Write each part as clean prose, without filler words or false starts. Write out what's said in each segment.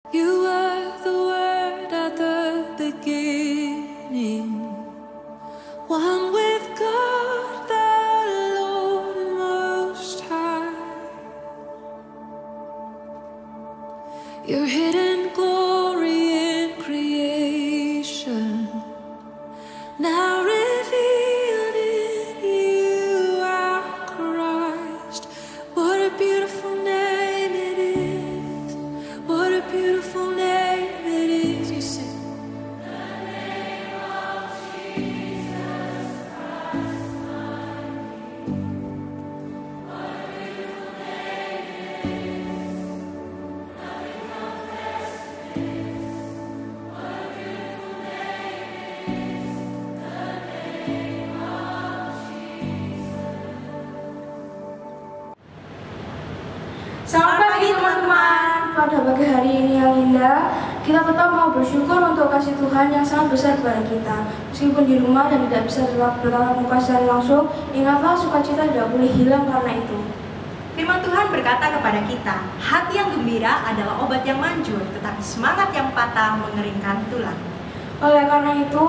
You were the word at the beginning, one with God the Lord Most High. Your hidden glory in creation, now revealed in you, our Christ. What a beautiful name it is. What a beautiful name it is. You sing. Selamat pagi teman-teman. Pada pagi hari ini yang indah, kita tetap mau bersyukur untuk kasih Tuhan yang sangat besar kepada kita. Meskipun di rumah dan tidak bisa bertatap muka secara langsung, ingatlah sukacita tidak boleh hilang karena itu. Firman Tuhan berkata kepada kita, hati yang gembira adalah obat yang manjur, tetapi semangat yang patah mengeringkan tulang. Oleh karena itu,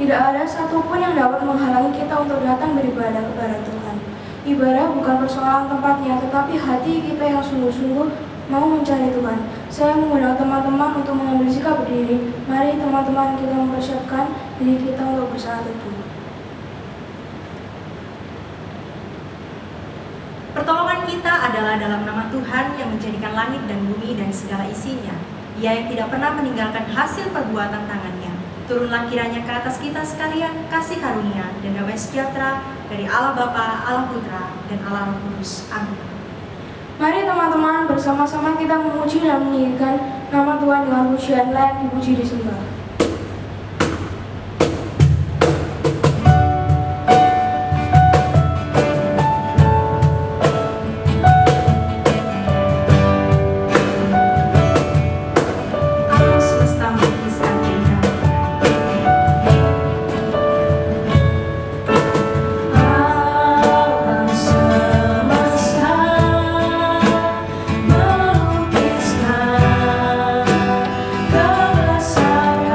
tidak ada satupun yang dapat menghalangi kita untuk datang beribadah kepada Tuhan. Ibadah bukan persoalan tempatnya, tetapi hati kita yang sungguh-sungguh mau mencari Tuhan. Saya mengundang teman-teman untuk mengambil sikap berdiri. Mari teman-teman kita mempersiapkan diri kita untuk bersaat teduh. Pertolongan kita adalah dalam nama Tuhan yang menjadikan langit dan bumi dan segala isinya. Ia yang tidak pernah meninggalkan hasil perbuatan tangannya. Turunlah kiranya ke atas kita sekalian kasih karunia dan damai sejahtera dari Allah Bapa, Allah Putra, dan Allah Roh Kudus. Amin. Mari teman-teman bersama-sama kita memuji dan meninggikan nama Tuhan dengan pujian layak dipuji disembah. Alam semesta melukiskan keindahan. Alam semesta melukiskan kebesaran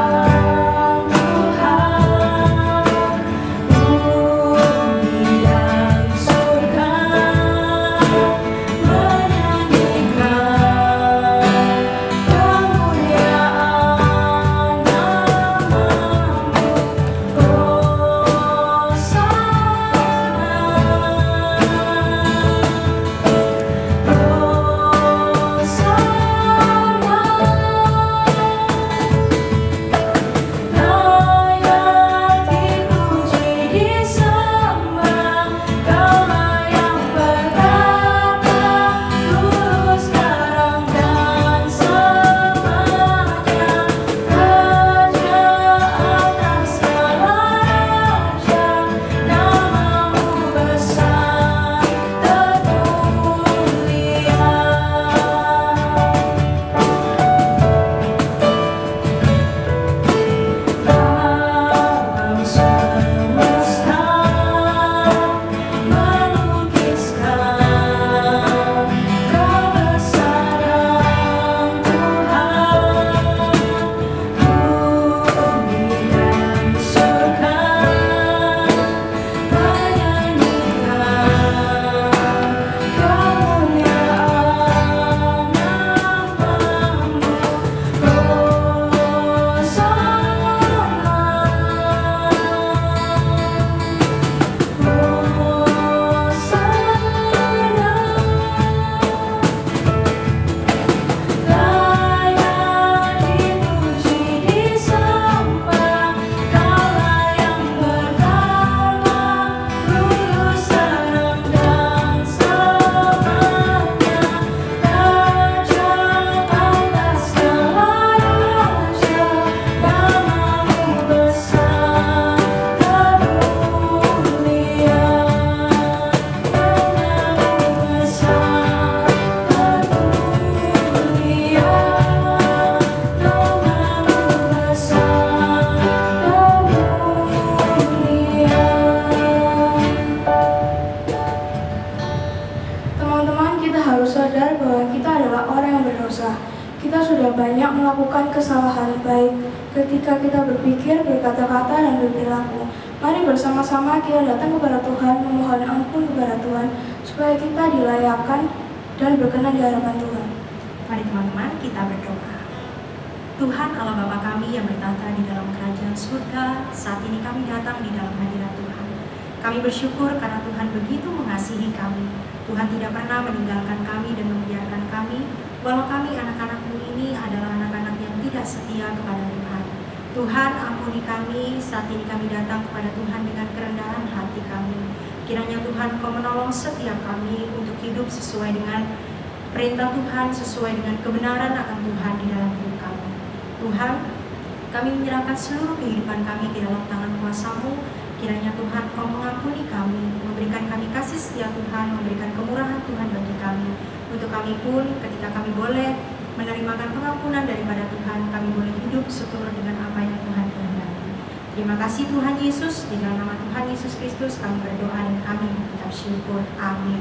melakukan kesalahan baik ketika kita berpikir, berkata-kata, dan berperilaku. Mari bersama-sama kita datang kepada Tuhan, memohon ampun kepada Tuhan, supaya kita dilayakkan dan berkenan di hadapan Tuhan. Mari teman-teman kita berdoa. Tuhan Allah Bapa kami yang bertata di dalam kerajaan surga, saat ini kami datang di dalam hadirat Tuhan. Kami bersyukur karena Tuhan begitu mengasihi kami. Tuhan tidak pernah meninggalkan kami dan membiarkan kami, walau kami anak-anak-Mu ini adalah anak-anak yang tidak setia kepada Tuhan. Tuhan ampuni kami, saat ini kami datang kepada Tuhan dengan kerendahan hati kami. Kiranya Tuhan Kau menolong setiap kami untuk hidup sesuai dengan perintah Tuhan, sesuai dengan kebenaran akan Tuhan di dalam hidup kami. Tuhan, kami menyerahkan seluruh kehidupan kami di dalam tangan kuasa-Mu. Kiranya Tuhan Kau mengampuni kami, memberikan kami kasih setia Tuhan, memberikan kemurahan Tuhan bagi kami. Untuk kami pun ketika kami boleh menerimakan pengampunan daripada Tuhan, kami boleh hidup seturut dengan apa yang Tuhan kehendaki. Terima kasih Tuhan Yesus, di dalam nama Tuhan Yesus Kristus kami berdoa dan kami mengucap syukur. Amin.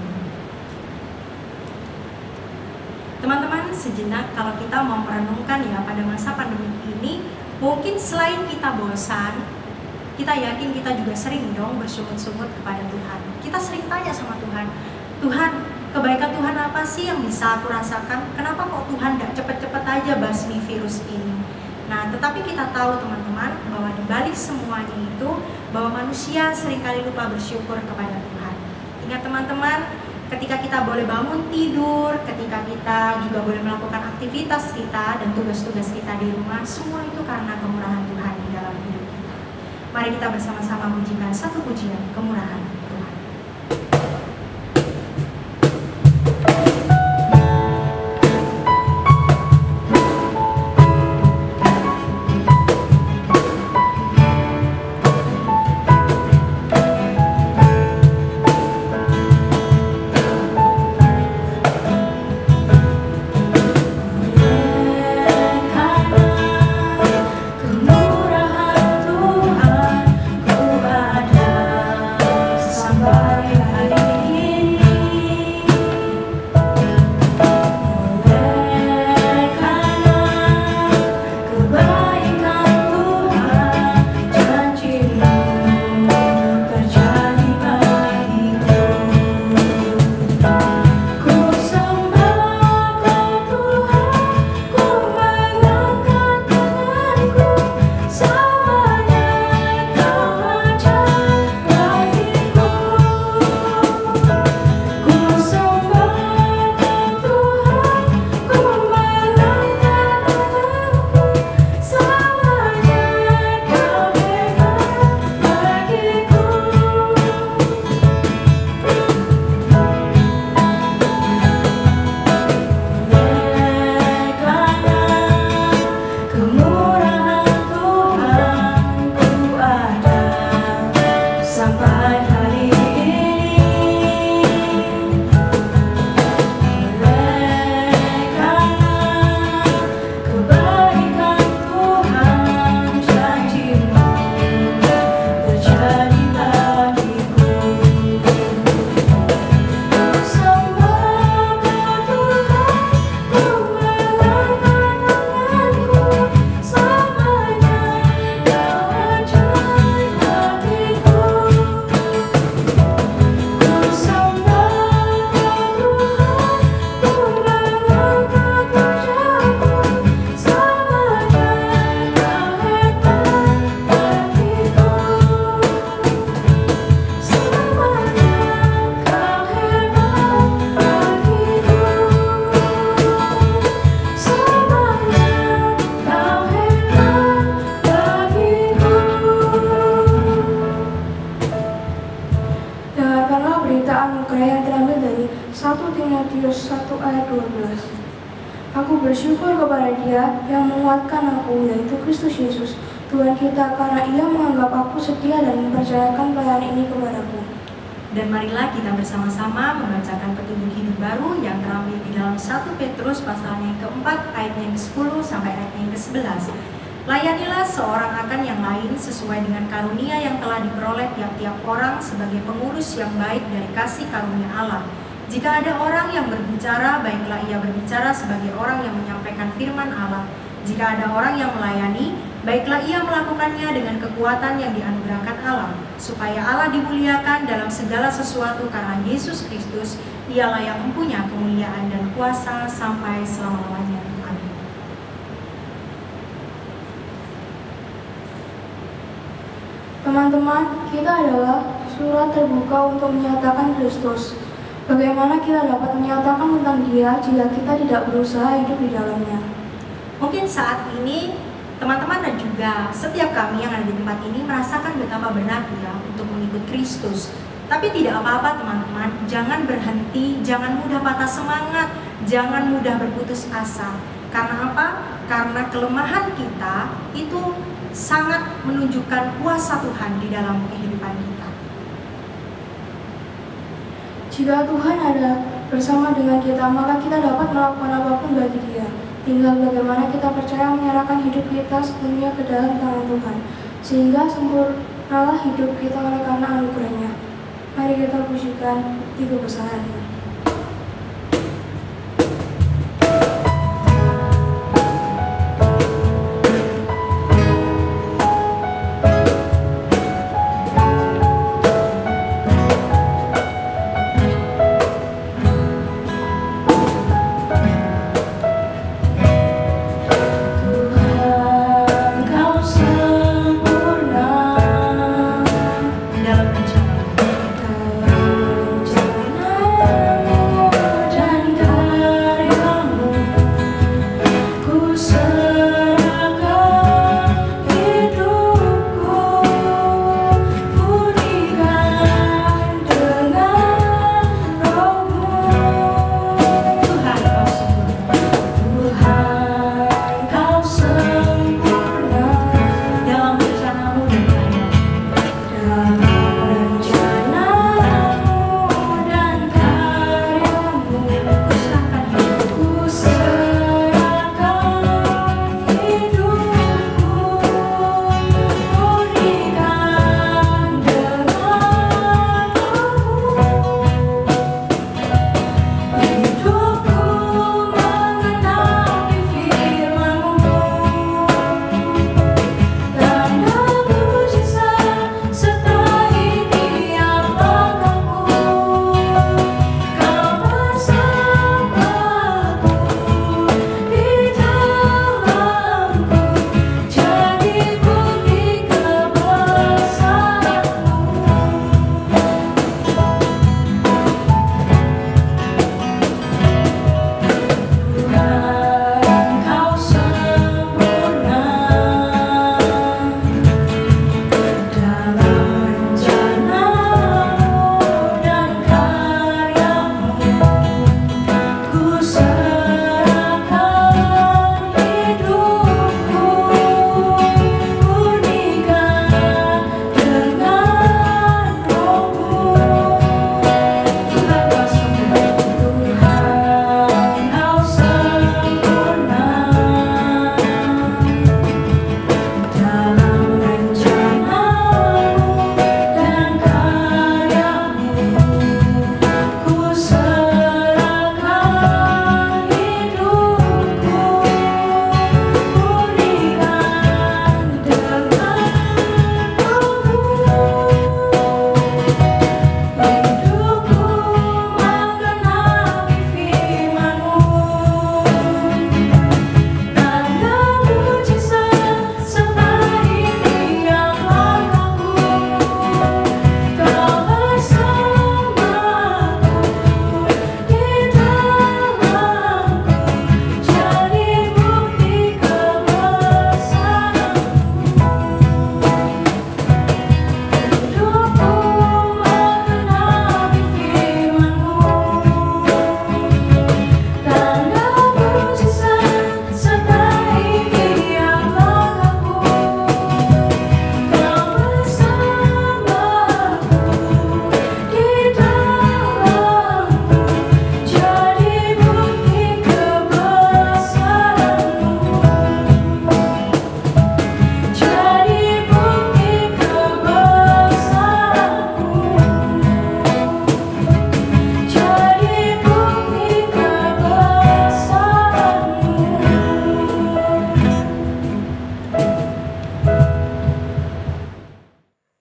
Teman-teman, sejenak kalau kita mau merenungkan ya pada masa pandemi ini, mungkin selain kita bosan, kita yakin kita juga sering dong bersungut-sungut kepada Tuhan. Kita sering tanya sama Tuhan, Tuhan, kebaikan Tuhan apa sih yang bisa aku rasakan? Kenapa kok Tuhan gak cepet-cepet aja basmi virus ini? Nah, tetapi kita tahu teman-teman bahwa di balik semuanya itu, bahwa manusia seringkali lupa bersyukur kepada Tuhan. Ingat teman-teman, ketika kita boleh bangun tidur, ketika kita juga boleh melakukan aktivitas kita dan tugas-tugas kita di rumah, semua itu karena kemurahan Tuhan di dalam hidup kita. Mari kita bersama-sama pujikan satu pujian kemurahan Tuhan. Timotius 1 ayat 12. Aku bersyukur kepada Dia yang menguatkan aku, yaitu Kristus Yesus, Tuhan kita, karena Ia menganggap aku setia dan mempercayakan pelayanan ini kepadaku. Dan marilah kita bersama-sama membacakan petunjuk hidup baru yang terambil di dalam 1 Petrus pasalnya yang keempat, ayatnya yang ke-10 sampai ayatnya yang ke-11. Layanilah seorang akan yang lain sesuai dengan karunia yang telah diperoleh tiap-tiap orang sebagai pengurus yang baik dari kasih karunia Allah. Jika ada orang yang berbicara, baiklah ia berbicara sebagai orang yang menyampaikan firman Allah. Jika ada orang yang melayani, baiklah ia melakukannya dengan kekuatan yang dianugerahkan Allah, supaya Allah dimuliakan dalam segala sesuatu karena Yesus Kristus, Ialah yang mempunyai kemuliaan dan kuasa sampai selama-lamanya. Amin. Teman-teman, kita adalah surat terbuka untuk menyatakan Kristus. Bagaimana kita dapat menyatakan tentang Dia jika kita tidak berusaha hidup di dalamnya? Mungkin saat ini teman-teman dan juga setiap kami yang ada di tempat ini merasakan betapa berat ya untuk mengikut Kristus. Tapi tidak apa-apa teman-teman, jangan berhenti, jangan mudah patah semangat, jangan mudah berputus asa. Karena apa? Karena kelemahan kita itu sangat menunjukkan kuasa Tuhan di dalam kehidupan kita. Jika Tuhan ada bersama dengan kita, maka kita dapat melakukan apapun bagi Dia. Tinggal bagaimana kita percaya menyerahkan hidup kita sepenuhnya ke dalam tangan Tuhan, sehingga sempurnalah hidup kita oleh karena anugerah-Nya. Mari kita pujikan bukti kebesaran-Nya. Dalam rencana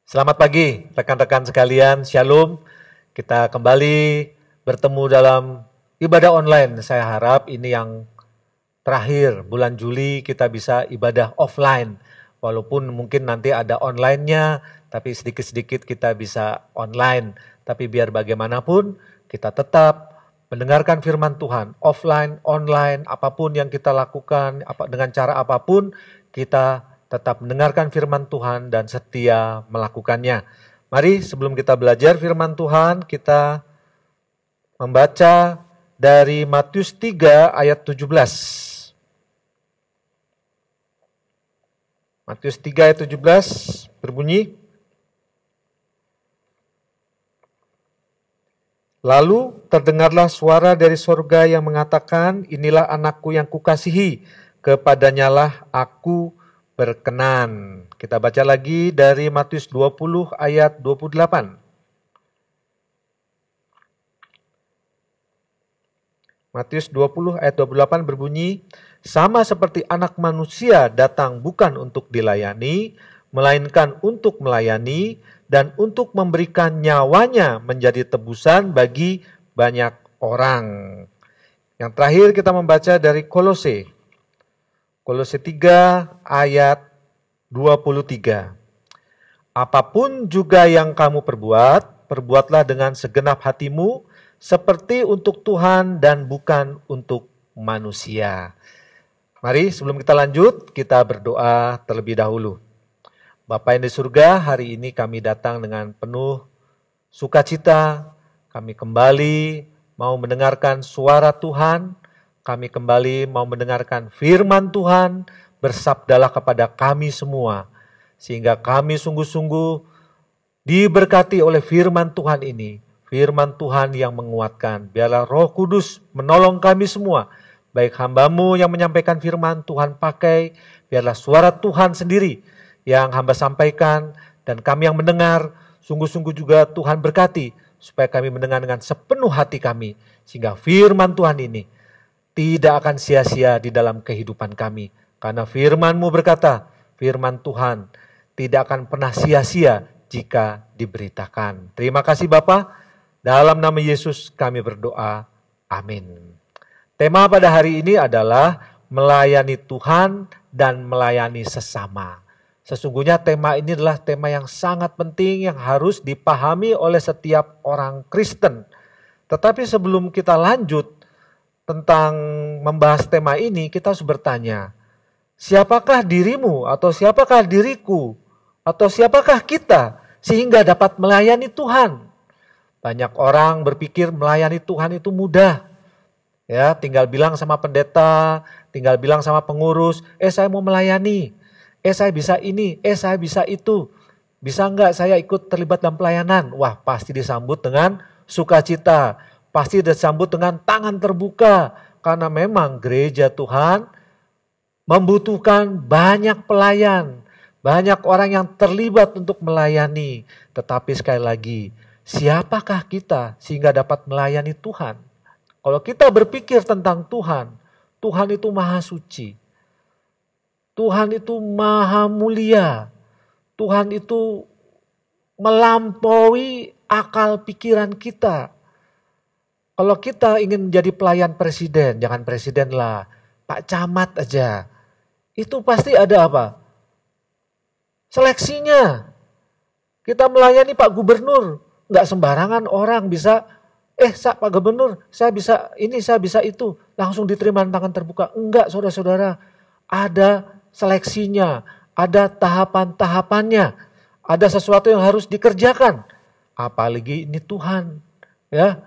Selamat pagi rekan-rekan sekalian, Shalom. Kita kembali bertemu dalam ibadah online. Saya harap ini yang terakhir, bulan Juli kita bisa ibadah offline. Walaupun mungkin nanti ada online-nya, tapi sedikit-sedikit kita bisa online. Tapi biar bagaimanapun kita tetap mendengarkan firman Tuhan, offline, online, apapun yang kita lakukan, dengan cara apapun, kita tetap mendengarkan firman Tuhan dan setia melakukannya. Mari sebelum kita belajar firman Tuhan, kita membaca dari Matius 3 ayat 17. Matius 3 ayat 17 berbunyi, lalu terdengarlah suara dari sorga yang mengatakan, inilah anakku yang kukasihi, kepadanyalah aku berkenan. Kita baca lagi dari Matius 20 ayat 28. Matius 20 ayat 28 berbunyi, sama seperti anak manusia datang bukan untuk dilayani, melainkan untuk melayani dan untuk memberikan nyawanya menjadi tebusan bagi banyak orang. Yang terakhir kita membaca dari Kolose. Kolose 3 ayat 23. Apapun juga yang kamu perbuat, perbuatlah dengan segenap hatimu, seperti untuk Tuhan dan bukan untuk manusia. Mari sebelum kita lanjut, kita berdoa terlebih dahulu. Bapa yang di surga, hari ini kami datang dengan penuh sukacita. Kami kembali mau mendengarkan suara Tuhan. Kami kembali mau mendengarkan firman Tuhan, bersabdalah kepada kami semua, sehingga kami sungguh-sungguh diberkati oleh firman Tuhan ini, firman Tuhan yang menguatkan. Biarlah Roh Kudus menolong kami semua, baik hamba-Mu yang menyampaikan firman Tuhan pakai, biarlah suara Tuhan sendiri yang hamba sampaikan, dan kami yang mendengar, sungguh-sungguh juga Tuhan berkati, supaya kami mendengar dengan sepenuh hati kami, sehingga firman Tuhan ini tidak akan sia-sia di dalam kehidupan kami. Karena firman-Mu berkata, firman Tuhan tidak akan pernah sia-sia jika diberitakan. Terima kasih Bapa, dalam nama Yesus kami berdoa, amin. Tema pada hari ini adalah melayani Tuhan dan melayani sesama. Sesungguhnya tema ini adalah tema yang sangat penting yang harus dipahami oleh setiap orang Kristen. Tetapi sebelum kita lanjut tentang membahas tema ini, kita harus bertanya, siapakah dirimu atau siapakah diriku atau siapakah kita sehingga dapat melayani Tuhan? Banyak orang berpikir melayani Tuhan itu mudah. Ya, tinggal bilang sama pendeta, tinggal bilang sama pengurus, saya mau melayani, saya bisa ini, saya bisa itu. Bisa enggak saya ikut terlibat dalam pelayanan? Wah, pasti disambut dengan sukacita. Pasti disambut dengan tangan terbuka. Karena memang gereja Tuhan membutuhkan banyak pelayan. Banyak orang yang terlibat untuk melayani. Tetapi sekali lagi, siapakah kita sehingga dapat melayani Tuhan? Kalau kita berpikir tentang Tuhan, Tuhan itu maha suci. Tuhan itu maha mulia. Tuhan itu melampaui akal pikiran kita. Kalau kita ingin menjadi pelayan presiden, jangan presiden lah, Pak Camat aja. Itu pasti ada apa? Seleksinya. Kita melayani Pak Gubernur, nggak sembarangan orang bisa, Pak Gubernur, saya bisa ini, saya bisa itu, langsung diterima tangan terbuka. Enggak, saudara-saudara, ada seleksinya, ada tahapan-tahapannya, ada sesuatu yang harus dikerjakan. Apalagi ini Tuhan, ya.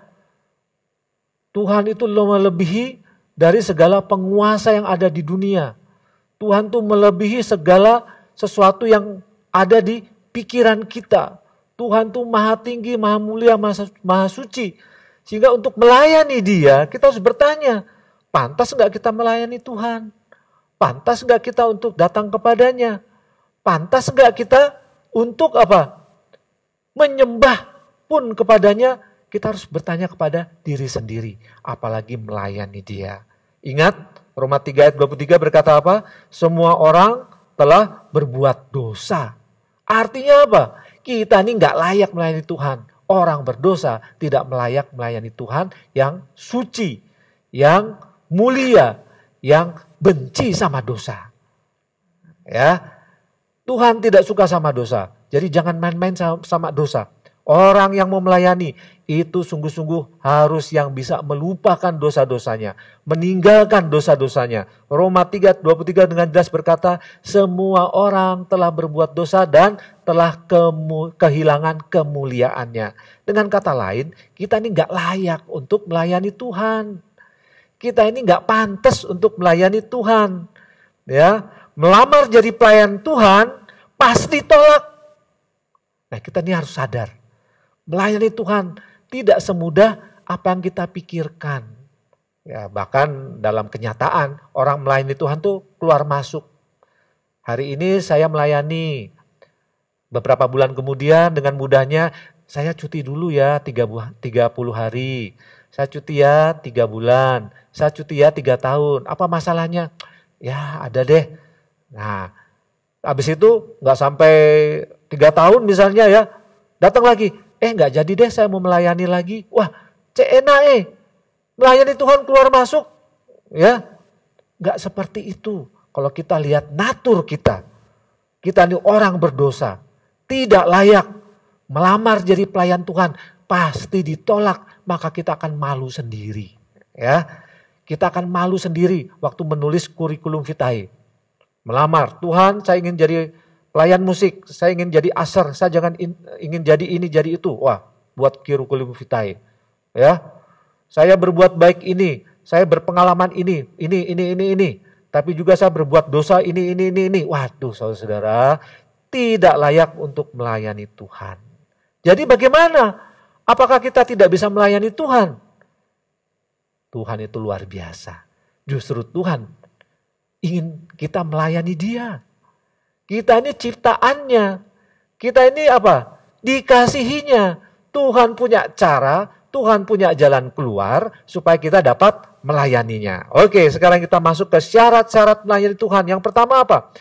Tuhan itu melebihi dari segala penguasa yang ada di dunia. Tuhan itu melebihi segala sesuatu yang ada di pikiran kita. Tuhan itu maha tinggi, maha mulia, maha suci. Sehingga untuk melayani Dia, kita harus bertanya, pantas enggak kita melayani Tuhan? Pantas enggak kita untuk datang kepadanya? Pantas enggak kita untuk apa? Menyembah pun kepadanya? Kita harus bertanya kepada diri sendiri, apalagi melayani Dia. Ingat, Roma 3 ayat 23 berkata apa? Semua orang telah berbuat dosa. Artinya apa? Kita ini nggak layak melayani Tuhan. Orang berdosa tidak layak melayani Tuhan yang suci, yang mulia, yang benci sama dosa. Ya, Tuhan tidak suka sama dosa. Jadi jangan main-main sama dosa. Orang yang mau melayani itu sungguh-sungguh harus yang bisa melupakan dosa-dosanya, meninggalkan dosa-dosanya. Roma 3:23 dengan jelas berkata, semua orang telah berbuat dosa dan telah kehilangan kemuliaannya. Dengan kata lain, kita ini gak layak untuk melayani Tuhan. Kita ini gak pantas untuk melayani Tuhan. Ya, melamar jadi pelayan Tuhan pasti tolak. Nah, kita ini harus sadar. Melayani Tuhan tidak semudah apa yang kita pikirkan. Ya, bahkan dalam kenyataan orang melayani Tuhan tuh keluar masuk. Hari ini saya melayani. Beberapa bulan kemudian dengan mudahnya saya cuti dulu ya 30 hari. Saya cuti ya 3 bulan. Saya cuti ya 3 tahun. Apa masalahnya? Ya ada deh. Nah habis itu gak sampai 3 tahun misalnya ya. Datang lagi. Nggak jadi deh saya mau melayani lagi. Wah, enak melayani Tuhan keluar masuk. Ya, nggak seperti itu. Kalau kita lihat natur kita ini orang berdosa. Tidak layak melamar jadi pelayan Tuhan. Pasti ditolak, maka kita akan malu sendiri. Ya, kita akan malu sendiri waktu menulis kurikulum vitae. Melamar, Tuhan saya ingin jadi pelayan musik, saya ingin jadi usher, saya ingin jadi ini, jadi itu. Wah, buat kurikulum vitae. Ya, saya berbuat baik ini, saya berpengalaman ini. Tapi juga saya berbuat dosa ini. Waduh, saudara-saudara, tidak layak untuk melayani Tuhan. Jadi bagaimana? Apakah kita tidak bisa melayani Tuhan? Tuhan itu luar biasa. Justru Tuhan ingin kita melayani Dia. Kita ini ciptaannya. Kita ini apa? Dikasihinya. Tuhan punya cara, Tuhan punya jalan keluar supaya kita dapat melayaninya. Oke, sekarang kita masuk ke syarat-syarat melayani Tuhan. Yang pertama apa?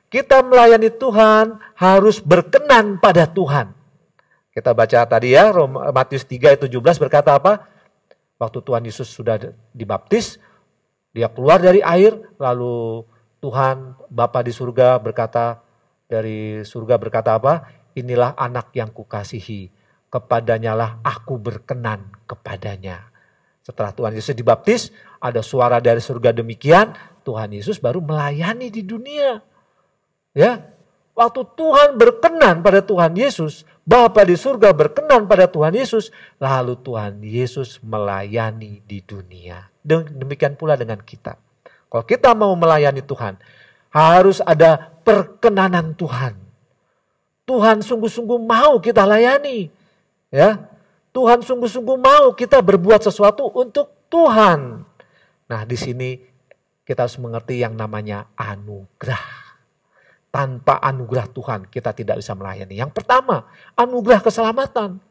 Kita melayani Tuhan harus berkenan pada Tuhan. Kita baca tadi ya, Matius 3:17 berkata apa? Waktu Tuhan Yesus sudah dibaptis, dia keluar dari air, lalu Tuhan Bapa di surga berkata, dari surga berkata apa? Inilah anak yang kukasihi, kepadanya lah aku berkenan kepadanya. Setelah Tuhan Yesus dibaptis, ada suara dari surga demikian, Tuhan Yesus baru melayani di dunia. Ya, waktu Tuhan berkenan pada Tuhan Yesus, Bapa di surga berkenan pada Tuhan Yesus, lalu Tuhan Yesus melayani di dunia. Demikian pula dengan kita. Kalau kita mau melayani Tuhan, harus ada perkenanan Tuhan. Tuhan sungguh-sungguh mau kita layani. Ya, Tuhan sungguh-sungguh mau kita berbuat sesuatu untuk Tuhan. Nah, di sini kita harus mengerti yang namanya anugerah. Tanpa anugerah Tuhan, kita tidak bisa melayani. Yang pertama, anugerah keselamatan.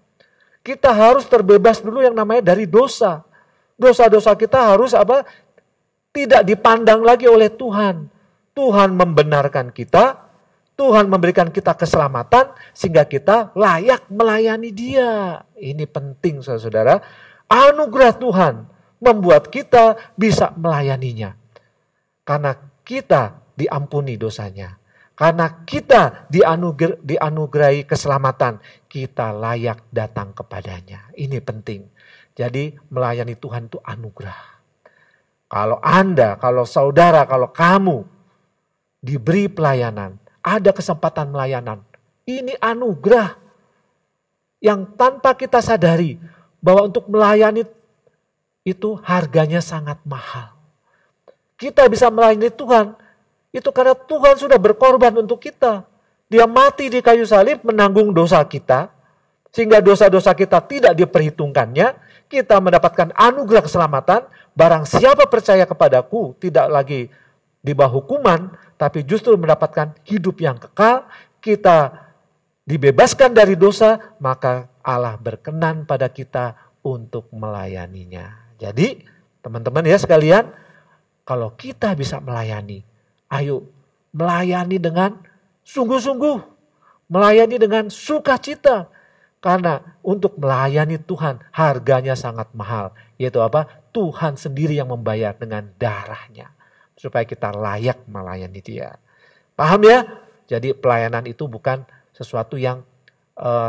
Kita harus terbebas dulu yang namanya dari dosa. Dosa-dosa kita harus apa? Tidak dipandang lagi oleh Tuhan. Tuhan membenarkan kita, Tuhan memberikan kita keselamatan sehingga kita layak melayani Dia. Ini penting saudara-saudara. Anugerah Tuhan membuat kita bisa melayaninya. Karena kita diampuni dosanya. Karena kita dianugerahi keselamatan, kita layak datang kepadanya. Ini penting. Jadi melayani Tuhan itu anugerah. Kalau Anda, kalau saudara, kalau kamu diberi pelayanan, ada kesempatan melayanan. Ini anugerah yang tanpa kita sadari bahwa untuk melayani itu harganya sangat mahal. Kita bisa melayani Tuhan, itu karena Tuhan sudah berkorban untuk kita. Dia mati di kayu salib menanggung dosa kita, sehingga dosa-dosa kita tidak diperhitungkannya, kita mendapatkan anugerah keselamatan. Barang siapa percaya kepadaku tidak lagi di bawah hukuman, tapi justru mendapatkan hidup yang kekal. Kita dibebaskan dari dosa, maka Allah berkenan pada kita untuk melayaninya. Jadi teman-teman ya sekalian, kalau kita bisa melayani, ayo melayani dengan sungguh-sungguh. Melayani dengan sukacita. Karena untuk melayani Tuhan harganya sangat mahal. Yaitu apa? Tuhan sendiri yang membayar dengan darahnya. Supaya kita layak melayani Dia. Paham ya? Jadi pelayanan itu bukan sesuatu yang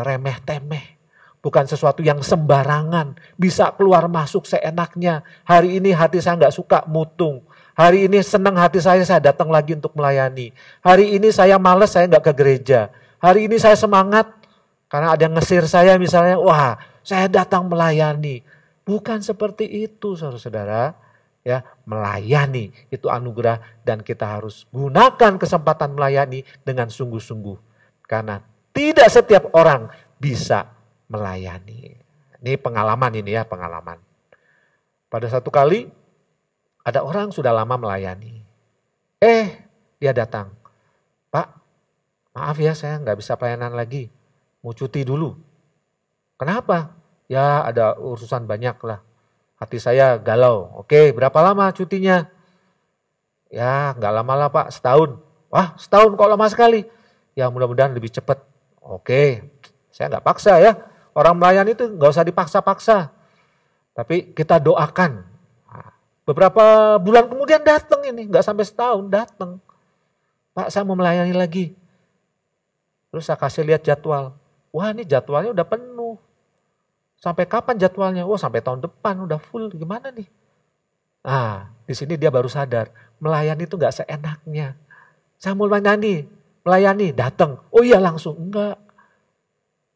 remeh-temeh. Bukan sesuatu yang sembarangan. Bisa keluar masuk seenaknya. Hari ini hati saya gak suka, mutung. Hari ini senang hati saya datang lagi untuk melayani. Hari ini saya malas, saya gak ke gereja. Hari ini saya semangat. Karena ada yang ngesir saya misalnya, wah saya datang melayani. Bukan seperti itu saudara-saudara. Ya, melayani itu anugerah dan kita harus gunakan kesempatan melayani dengan sungguh-sungguh. Karena tidak setiap orang bisa melayani. Ini pengalaman ini ya, pengalaman. Pada satu kali ada orang sudah lama melayani. Dia datang. Pak, maaf ya saya nggak bisa pelayanan lagi. Mau cuti dulu. Kenapa? Ya ada urusan banyak lah. Hati saya galau. Oke, berapa lama cutinya? Ya nggak lama lah Pak, setahun. Wah setahun kok lama sekali. Ya mudah-mudahan lebih cepat. Oke, saya nggak paksa ya. Orang melayani itu nggak usah dipaksa-paksa. Tapi kita doakan. Beberapa bulan kemudian datang ini. Nggak sampai setahun datang. Pak saya mau melayani lagi. Terus saya kasih lihat jadwal. Wah ini jadwalnya udah penuh. Sampai kapan jadwalnya? Wah sampai tahun depan udah full. Gimana nih? Di sini dia baru sadar. Melayani itu gak seenaknya. Saya mau melayani, datang. Oh iya langsung. Enggak.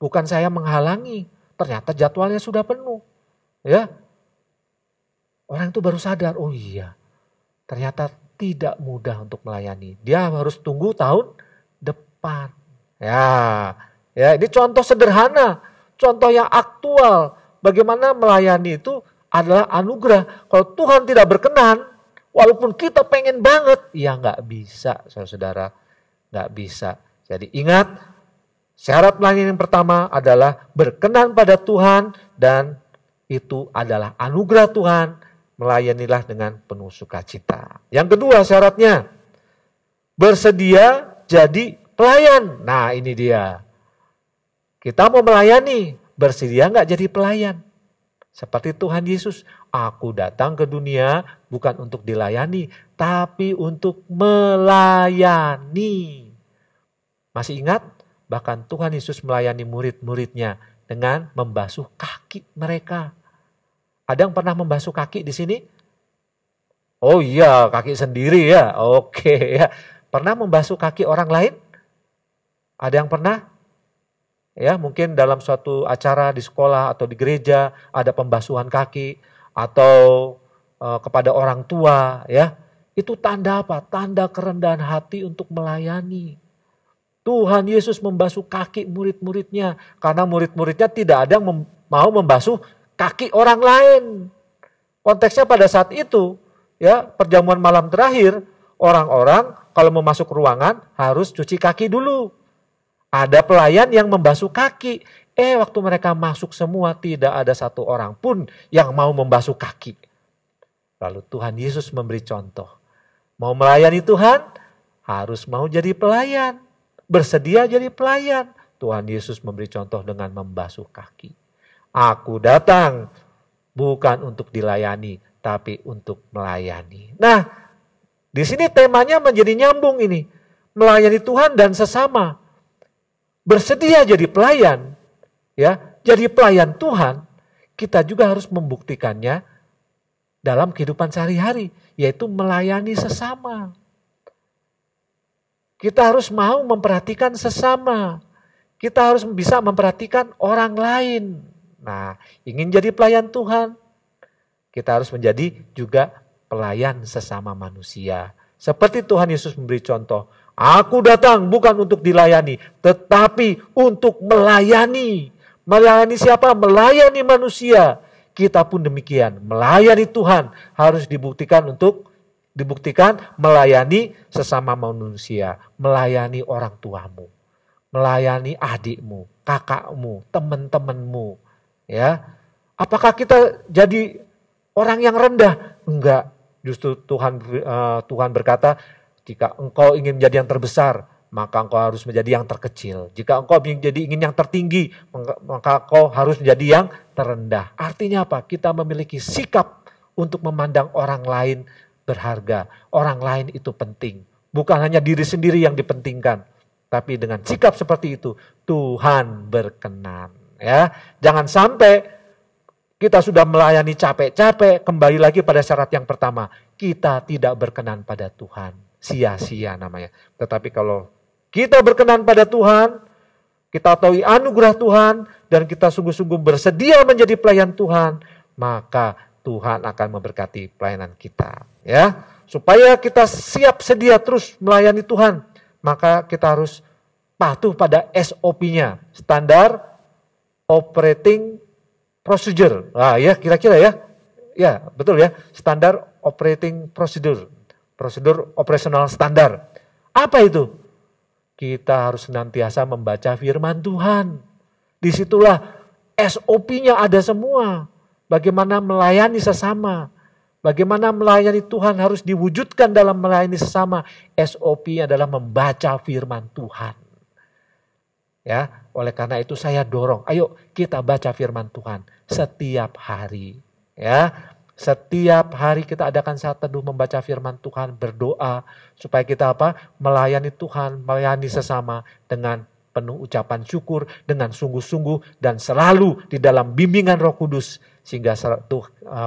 Bukan saya menghalangi. Ternyata jadwalnya sudah penuh. Ya. Orang itu baru sadar. Oh iya. Ternyata tidak mudah untuk melayani. Dia harus tunggu tahun depan. Ya, ini contoh sederhana, contoh yang aktual. Bagaimana melayani itu adalah anugerah. Kalau Tuhan tidak berkenan, walaupun kita pengen banget, ya nggak bisa, saudara-saudara, nggak bisa. Jadi ingat, syarat melayani yang pertama adalah berkenan pada Tuhan dan itu adalah anugerah Tuhan. Melayanilah dengan penuh sukacita. Yang kedua syaratnya, bersedia jadi pelayan. Nah ini dia. Kita mau melayani, bersedia nggak jadi pelayan? Seperti Tuhan Yesus, aku datang ke dunia bukan untuk dilayani, tapi untuk melayani. Masih ingat? Bahkan Tuhan Yesus melayani murid-muridnya dengan membasuh kaki mereka. Ada yang pernah membasuh kaki di sini? Oh iya, kaki sendiri ya. Oke ya. Pernah membasuh kaki orang lain? Ada yang pernah? Ya, mungkin dalam suatu acara di sekolah atau di gereja ada pembasuhan kaki atau kepada orang tua ya. Itu tanda apa? Tanda kerendahan hati untuk melayani. Tuhan Yesus membasuh kaki murid-muridnya karena murid-muridnya tidak ada yang mau membasuh kaki orang lain. Konteksnya pada saat itu ya, perjamuan malam terakhir, orang-orang kalau mau masuk ruangan harus cuci kaki dulu. Ada pelayan yang membasuh kaki. Waktu mereka masuk semua tidak ada satu orang pun yang mau membasuh kaki. Lalu Tuhan Yesus memberi contoh. Mau melayani Tuhan harus mau jadi pelayan. Bersedia jadi pelayan. Tuhan Yesus memberi contoh dengan membasuh kaki. Aku datang bukan untuk dilayani tapi untuk melayani. Nah, di sini temanya menjadi nyambung ini. Melayani Tuhan dan sesama. Bersedia jadi pelayan, ya, jadi pelayan Tuhan, kita juga harus membuktikannya dalam kehidupan sehari-hari, yaitu melayani sesama. Kita harus mau memperhatikan sesama. Kita harus bisa memperhatikan orang lain. Nah, ingin jadi pelayan Tuhan, kita harus menjadi juga pelayan sesama manusia. Seperti Tuhan Yesus memberi contoh, aku datang bukan untuk dilayani, tetapi untuk melayani. Melayani siapa? Melayani manusia. Kita pun demikian, melayani Tuhan harus dibuktikan melayani sesama manusia, melayani orang tuamu, melayani adikmu, kakakmu, teman-temanmu. Ya, apakah kita jadi orang yang rendah? Enggak. Justru Tuhan berkata, jika engkau ingin menjadi yang terbesar, maka engkau harus menjadi yang terkecil. Jika engkau ingin yang tertinggi, maka engkau harus menjadi yang terendah. Artinya apa? Kita memiliki sikap untuk memandang orang lain berharga. Orang lain itu penting. Bukan hanya diri sendiri yang dipentingkan. Tapi dengan sikap seperti itu, Tuhan berkenan. Ya, jangan sampai kita sudah melayani capek-capek, kembali lagi pada syarat yang pertama. Kita tidak berkenan pada Tuhan. Sia-sia namanya. Tetapi kalau kita berkenan pada Tuhan, kita tahu anugerah Tuhan, dan kita sungguh-sungguh bersedia menjadi pelayan Tuhan, maka Tuhan akan memberkati pelayanan kita. Ya, supaya kita siap sedia terus melayani Tuhan, maka kita harus patuh pada SOP-nya, Standar Operating Procedure. Ya, kira-kira ya. Ya, betul ya. Standar Operating Procedure. Prosedur operasional standar. Apa itu? Kita harus senantiasa membaca firman Tuhan. Disitulah SOP-nya ada semua. Bagaimana melayani sesama. Bagaimana melayani Tuhan harus diwujudkan dalam melayani sesama. SOP-nya adalah membaca firman Tuhan. Ya, oleh karena itu saya dorong, ayo kita baca firman Tuhan setiap hari. Ya, setiap hari kita adakan saat teduh membaca firman Tuhan, berdoa supaya kita melayani Tuhan, melayani sesama dengan penuh ucapan syukur, dengan sungguh-sungguh dan selalu di dalam bimbingan Roh Kudus sehingga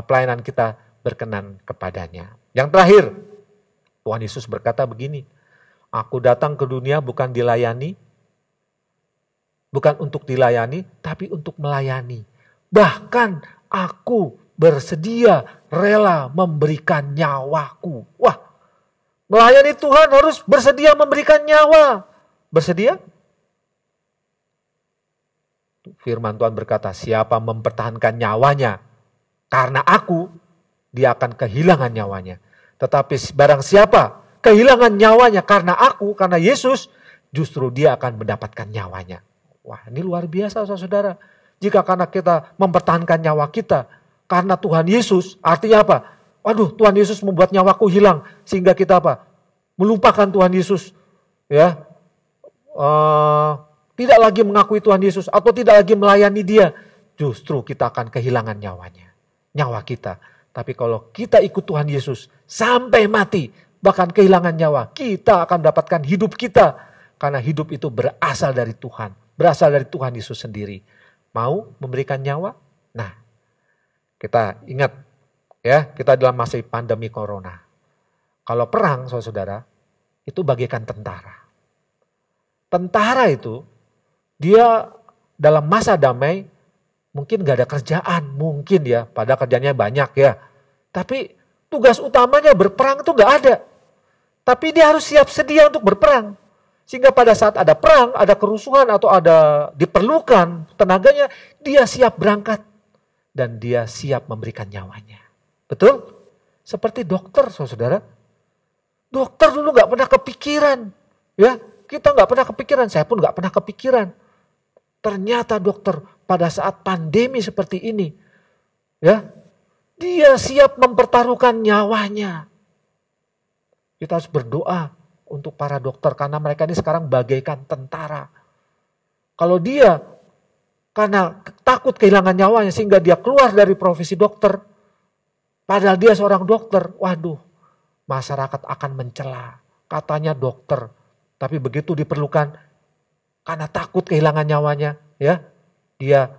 pelayanan kita berkenan kepadanya. Yang terakhir, Tuhan Yesus berkata begini, aku datang ke dunia bukan untuk dilayani, tapi untuk melayani. Bahkan aku bersedia rela memberikan nyawaku. Wah, melayani Tuhan harus bersedia memberikan nyawa. Bersedia? Firman Tuhan berkata, siapa mempertahankan nyawanya karena aku, dia akan kehilangan nyawanya. Tetapi barang siapa kehilangan nyawanya karena aku, karena Yesus, justru dia akan mendapatkan nyawanya. Wah, ini luar biasa saudara. Jika karena kita mempertahankan nyawa kita karena Tuhan Yesus, artinya apa? Waduh, Tuhan Yesus membuat nyawaku hilang sehingga kita melupakan Tuhan Yesus, ya, tidak lagi mengakui Tuhan Yesus atau tidak lagi melayani Dia. Justru kita akan kehilangan nyawa kita. Tapi kalau kita ikut Tuhan Yesus sampai mati, bahkan kehilangan nyawa, kita akan mendapatkan hidup kita karena hidup itu berasal dari Tuhan, berasal dari Tuhan Yesus sendiri. Mau memberikan nyawa? Nah, kita ingat ya, kita dalam masa pandemi corona. Kalau perang saudara, itu bagaikan tentara. Tentara itu, dia dalam masa damai, mungkin gak ada kerjaan, mungkin ya, padahal kerjanya banyak ya. Tapi tugas utamanya berperang itu gak ada. Tapi dia harus siap sedia untuk berperang. Sehingga pada saat ada perang, ada kerusuhan atau ada diperlukan tenaganya, dia siap berangkat. Dan dia siap memberikan nyawanya. Betul? Seperti dokter, saudara. Dokter dulu gak pernah kepikiran. Ya, kita gak pernah kepikiran, saya pun gak pernah kepikiran. Ternyata dokter pada saat pandemi seperti ini, ya, dia siap mempertaruhkan nyawanya. Kita harus berdoa untuk para dokter karena mereka ini sekarang bagaikan tentara. Kalau dia karena takut kehilangan nyawanya sehingga dia keluar dari profesi dokter. Padahal dia seorang dokter. Waduh, masyarakat akan mencela. Katanya dokter. Tapi begitu diperlukan karena takut kehilangan nyawanya. Ya, dia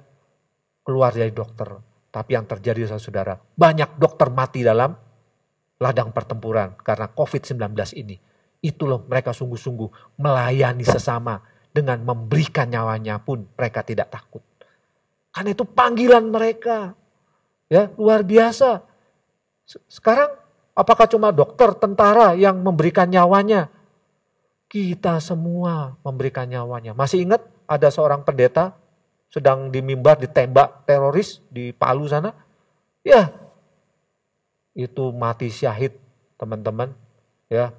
keluar dari dokter. Tapi yang terjadi saudara, banyak dokter mati dalam ladang pertempuran karena COVID-19 ini. Itu loh mereka sungguh-sungguh melayani sesama. Dengan memberikan nyawanya pun mereka tidak takut. Karena itu panggilan mereka. Ya, luar biasa. Sekarang apakah cuma dokter, tentara yang memberikan nyawanya? Kita semua memberikan nyawanya. Masih ingat ada seorang pendeta sedang di mimbar ditembak teroris di Palu sana? Ya, itu mati syahid teman-teman. Ya,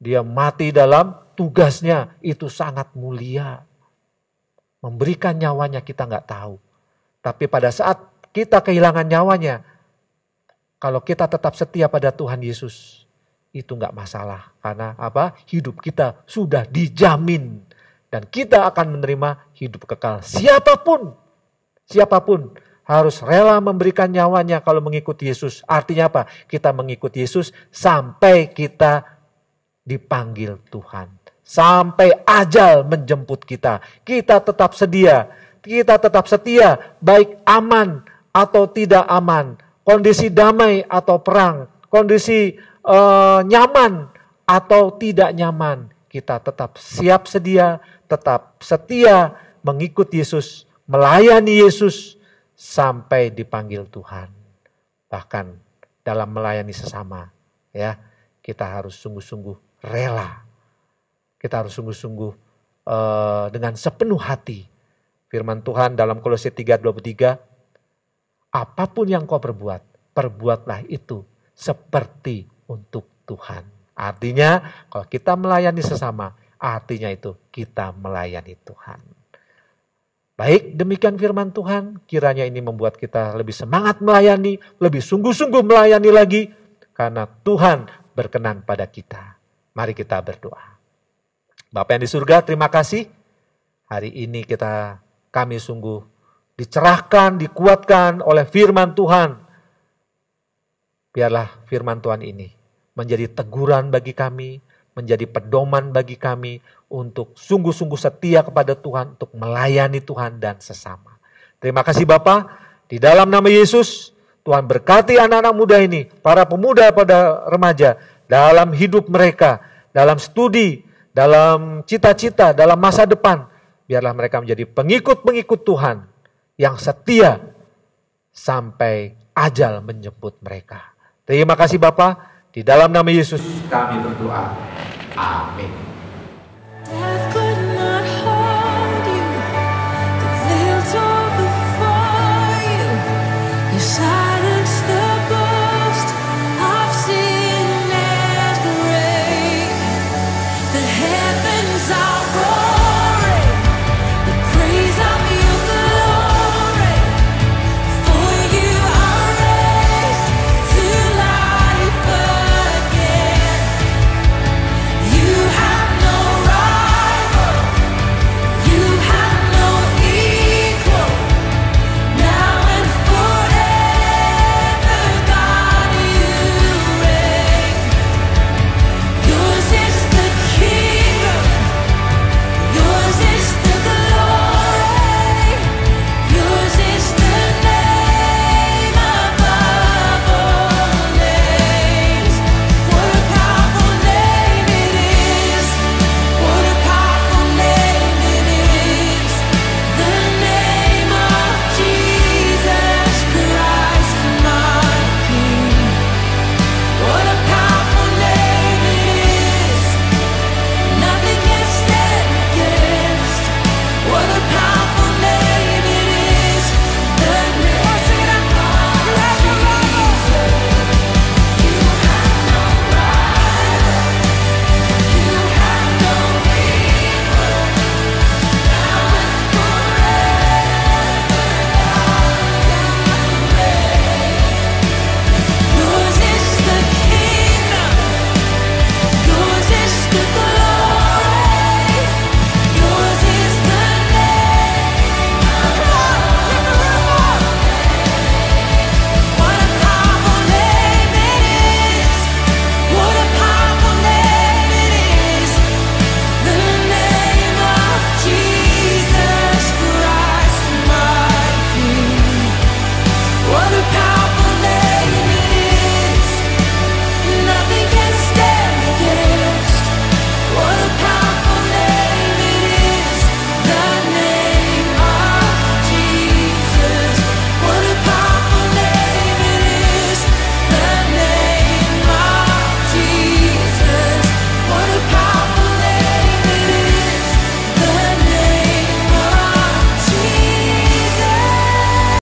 dia mati dalam tugasnya, itu sangat mulia. Memberikan nyawanya kita nggak tahu. Tapi pada saat kita kehilangan nyawanya, kalau kita tetap setia pada Tuhan Yesus, itu nggak masalah. Karena apa? Hidup kita sudah dijamin. Dan kita akan menerima hidup kekal. Siapapun harus rela memberikan nyawanya kalau mengikuti Yesus. Artinya apa? Kita mengikuti Yesus sampai kita dipanggil Tuhan. Sampai ajal menjemput kita. Kita tetap sedia. Kita tetap setia. Baik aman atau tidak aman. Kondisi damai atau perang. Kondisi nyaman atau tidak nyaman. Kita tetap siap sedia. Tetap setia mengikuti Yesus. Melayani Yesus. Sampai dipanggil Tuhan. Bahkan dalam melayani sesama, ya, kita harus sungguh-sungguh rela. Kita harus sungguh-sungguh dengan sepenuh hati. Firman Tuhan dalam Kolose 3:23, apapun yang kau perbuatlah itu seperti untuk Tuhan. Artinya kalau kita melayani sesama, artinya itu kita melayani Tuhan. Baik, demikian firman Tuhan. Kiranya ini membuat kita lebih semangat melayani, lebih sungguh-sungguh melayani lagi. Karena Tuhan berkenan pada kita. Mari kita berdoa. Bapa yang di surga, terima kasih. Hari ini kami sungguh dicerahkan, dikuatkan oleh firman Tuhan. Biarlah firman Tuhan ini menjadi teguran bagi kami, menjadi pedoman bagi kami untuk sungguh-sungguh setia kepada Tuhan, untuk melayani Tuhan dan sesama. Terima kasih Bapa, di dalam nama Yesus, Tuhan berkati anak-anak muda ini, para pemuda pada remaja, dalam hidup mereka, dalam studi, dalam cita-cita, dalam masa depan. Biarlah mereka menjadi pengikut-pengikut Tuhan yang setia sampai ajal menjemput mereka. Terima kasih Bapa, di dalam nama Yesus kami berdoa. Amin.